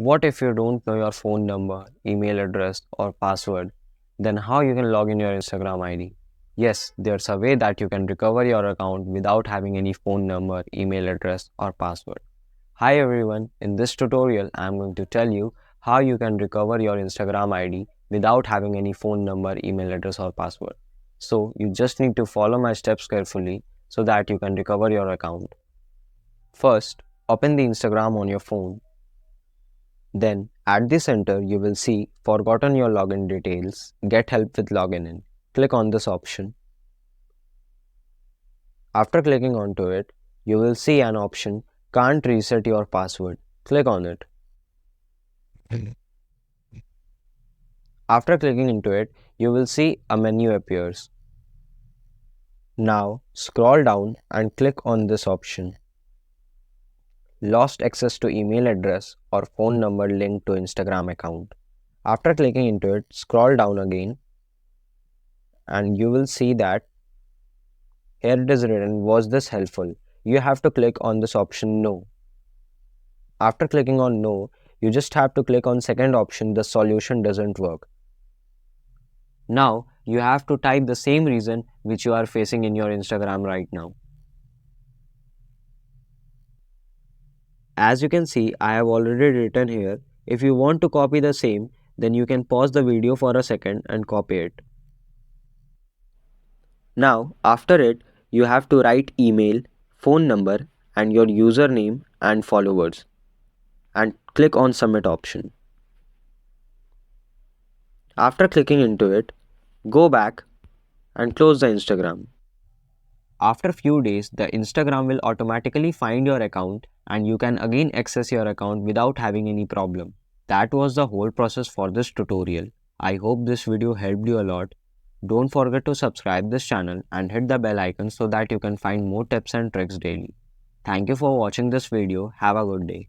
What if you don't know your phone number, email address, or password? Then how you can log in your Instagram ID? Yes, there's a way that you can recover your account without having any phone number, email address, or password. Hi everyone, in this tutorial I am going to tell you how you can recover your Instagram ID without having any phone number, email address, or password. So you just need to follow my steps carefully so that you can recover your account. First, open the Instagram on your phone. Then, at the center, you will see Forgotten your login details, Get help with login in. Click on this option. After clicking onto it, you will see an option, Can't reset your password. Click on it. After clicking into it, you will see a menu appears. Now, scroll down and click on this option, Lost access to email address or phone number linked to Instagram account. After clicking into it, scroll down again and you will see that here it is written, was this helpful? You have to click on this option no. After clicking on no, you just have to click on second option, the solution doesn't work. Now you have to type the same reason which you are facing in your Instagram right now. As you can see, I have already written here. If you want to copy the same, then you can pause the video for a second and copy it. Now, after it, you have to write email, phone number, and your username and followers, and click on submit option. After clicking into it, go back and close the Instagram. After few days, the Instagram will automatically find your account and you can again access your account without having any problem. That was the whole process for this tutorial. I hope this video helped you a lot. Don't forget to subscribe this channel and hit the bell icon so that you can find more tips and tricks daily. Thank you for watching this video. Have a good day.